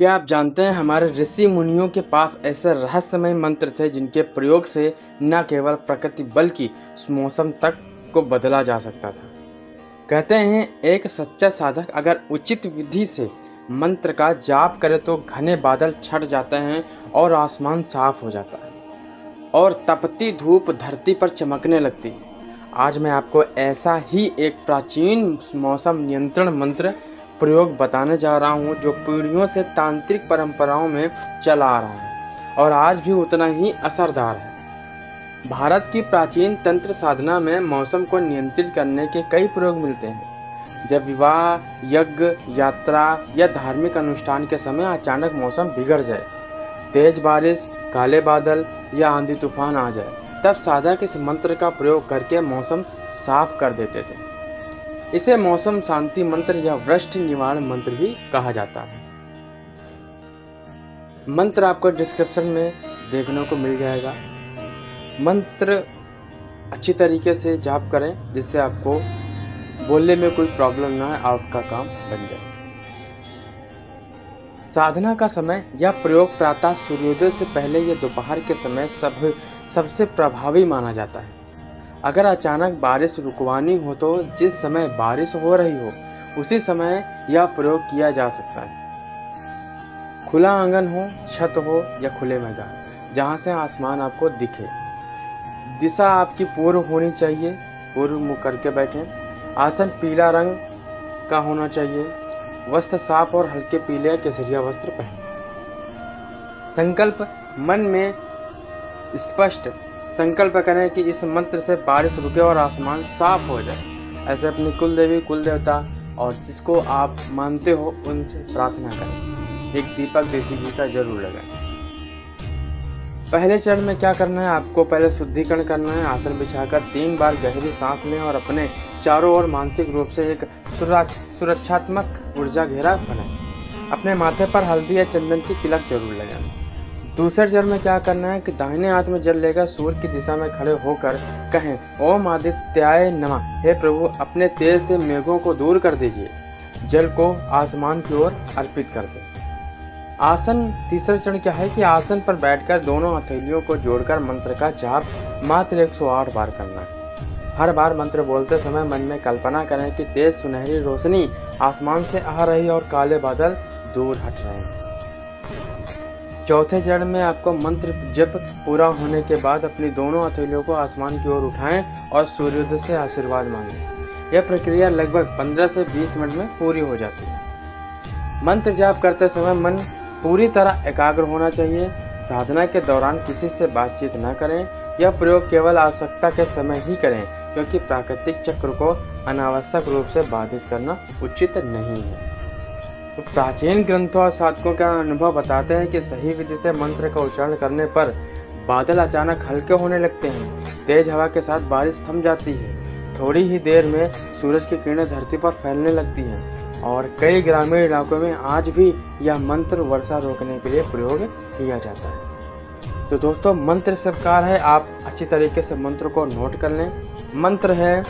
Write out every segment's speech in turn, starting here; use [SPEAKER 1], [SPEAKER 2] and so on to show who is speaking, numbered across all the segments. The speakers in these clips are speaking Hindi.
[SPEAKER 1] क्या आप जानते हैं हमारे ऋषि मुनियों के पास ऐसे रहस्यमय मंत्र थे जिनके प्रयोग से न केवल प्रकृति बल्कि मौसम तक को बदला जा सकता था। कहते हैं एक सच्चा साधक अगर उचित विधि से मंत्र का जाप करे तो घने बादल छट जाते हैं और आसमान साफ हो जाता है और तपती धूप धरती पर चमकने लगती है। आज मैं आपको ऐसा ही एक प्राचीन मौसम नियंत्रण मंत्र प्रयोग बताने जा रहा हूँ जो पीढ़ियों से तांत्रिक परंपराओं में चला आ रहा है और आज भी उतना ही असरदार है। भारत की प्राचीन तंत्र साधना में मौसम को नियंत्रित करने के कई प्रयोग मिलते हैं। जब विवाह, यज्ञ, यात्रा या धार्मिक अनुष्ठान के समय अचानक मौसम बिगड़ जाए, तेज बारिश, काले बादल या आंधी तूफान आ जाए, तब साधक इस मंत्र का प्रयोग करके मौसम साफ कर देते थे। इसे मौसम शांति मंत्र या वृष्टि निवारण मंत्र भी कहा जाता है। मंत्र आपको डिस्क्रिप्शन में देखने को मिल जाएगा। मंत्र अच्छी तरीके से जाप करें जिससे आपको बोलने में कोई प्रॉब्लम ना है, आपका काम बन जाए। साधना का समय या प्रयोग प्रातः सूर्योदय से या दोपहर के समय सबसे प्रभावी माना जाता है। अगर अचानक बारिश रुकवानी हो तो जिस समय बारिश हो रही हो उसी समय यह प्रयोग किया जा सकता है। खुला आंगन हो, छत हो या खुले मैदान जहां से आसमान आपको दिखे। दिशा आपकी पूर्व होनी चाहिए, पूर्व मुख करके बैठें। आसन पीला रंग का होना चाहिए। वस्त्र साफ और हल्के पीले या केसरिया वस्त्र पहनें। संकल्प, मन में स्पष्ट संकल्प करें कि इस मंत्र से बारिश रुके और आसमान साफ हो जाए। ऐसे अपनी कुल देवी, कुल देवता और जिसको आप मानते हो उनसे प्रार्थना करें। एक दीपक देसी घी का जरूर लगाएं। पहले चरण में क्या करना है, आपको पहले शुद्धिकरण करना है। आसन बिछाकर 3 बार गहरी सांस लें और अपने चारों ओर मानसिक रूप से एक सुरक्षात्मक ऊर्जा घेरा बनाएं। अपने माथे पर हल्दी या चंदन की तिलक जरूर लगाएं। दूसरे चरण में क्या करना है कि दाहिने हाथ में जल लेकर सूर्य की दिशा में खड़े होकर कहें, ओम आदित्याय नमः। हे प्रभु, अपने तेज से मेघों को दूर कर दीजिए। जल को आसमान की ओर अर्पित कर दें। आसन, तीसरा चरण क्या है कि आसन पर बैठकर दोनों हथेलियों को जोड़कर मंत्र का जाप मात्र 108 बार करना है। हर बार मंत्र बोलते समय मन में कल्पना करें कि तेज सुनहरी रोशनी आसमान से आ रही और काले बादल दूर हट रहे हैं। चौथे चरण में आपको मंत्र जप पूरा होने के बाद अपनी दोनों हथेलियों को आसमान की ओर उठाएं और सूर्योदय से आशीर्वाद मांगें। यह प्रक्रिया लगभग 15 से 20 मिनट में पूरी हो जाती है। मंत्र जाप करते समय मन पूरी तरह एकाग्र होना चाहिए। साधना के दौरान किसी से बातचीत न करें। यह प्रयोग केवल आवश्यकता के समय ही करें क्योंकि प्राकृतिक चक्र को अनावश्यक रूप से बाधित करना उचित नहीं है। तो प्राचीन ग्रंथों और साधकों का अनुभव बताते हैं कि सही विधि से मंत्र का उच्चारण करने पर बादल अचानक हल्के होने लगते हैं। तेज हवा के साथ बारिश थम जाती है। थोड़ी ही देर में सूरज की किरणें धरती पर फैलने लगती हैं और कई ग्रामीण इलाकों में आज भी यह मंत्र वर्षा रोकने के लिए प्रयोग किया जाता है। तो दोस्तों, मंत्र से प्रकार है, आप अच्छी तरीके से मंत्र को नोट कर लें। मंत्र है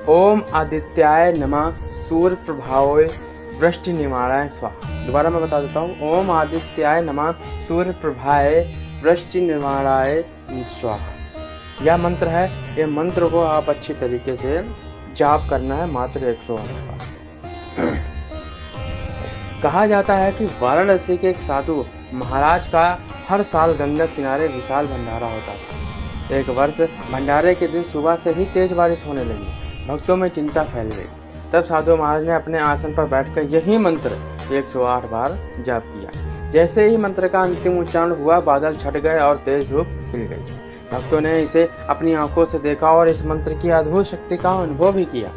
[SPEAKER 1] ओम आदित्याय नमः सूर्य प्रभावोय वृष्टि निवाराय स्वाहा। दोबारा मैं बता देता हूँ, ओम आदित्याय नमः सूर्य प्रभाय वृष्टि निवाराय स्वाहा। यह मंत्र है। ये मंत्र को आप अच्छी तरीके से जाप करना है मात्र 108 बार। कहा जाता है कि वाराणसी के एक साधु महाराज का हर साल गंगा किनारे विशाल भंडारा होता था। एक वर्ष भंडारे के दिन सुबह से ही तेज बारिश होने लगी। भक्तों में चिंता फैल गई। तब साधु महाराज ने अपने आसन पर बैठकर यही मंत्र 108 बार जाप किया। जैसे ही मंत्र का अंतिम उच्चारण हुआ, बादल छट गए और तेज धूप खिल गई। भक्तों ने इसे अपनी आंखों से देखा और इस मंत्र की अद्भुत शक्ति का अनुभव भी किया।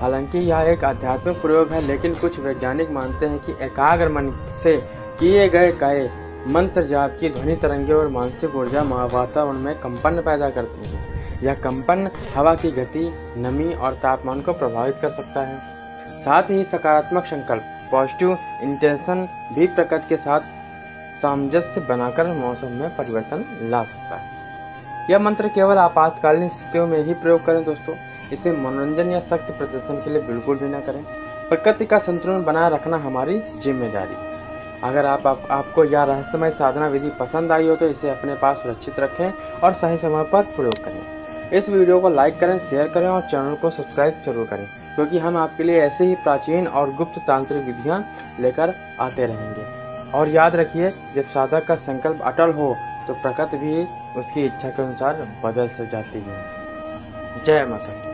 [SPEAKER 1] हालांकि यह एक आध्यात्मिक प्रयोग है, लेकिन कुछ वैज्ञानिक मानते हैं कि एकाग्र मन से किए गए मंत्र जाप की ध्वनि तरंगे और मानसिक ऊर्जा वातावरण में कंपन पैदा करती है। यह कंपन हवा की गति, नमी और तापमान को प्रभावित कर सकता है। साथ ही सकारात्मक संकल्प, पॉजिटिव इंटेंशन भी प्रकृति के साथ सामंजस्य बनाकर मौसम में परिवर्तन ला सकता है। यह मंत्र केवल आपातकालीन स्थितियों में ही प्रयोग करें दोस्तों। इसे मनोरंजन या शक्ति प्रदर्शन के लिए बिल्कुल भी न करें। प्रकृति का संतुलन बनाए रखना हमारी जिम्मेदारी। अगर आपको यह रहस्यमय साधना विधि पसंद आई हो तो इसे अपने पास सुरक्षित रखें और सही समय पर प्रयोग करें। इस वीडियो को लाइक करें, शेयर करें और चैनल को सब्सक्राइब जरूर करें, क्योंकि हम आपके लिए ऐसे ही प्राचीन और गुप्त तांत्रिक विधियां लेकर आते रहेंगे। और याद रखिए, जब साधक का संकल्प अटल हो तो प्रकृति भी उसकी इच्छा के अनुसार बदल से जाती है। जय माता दी।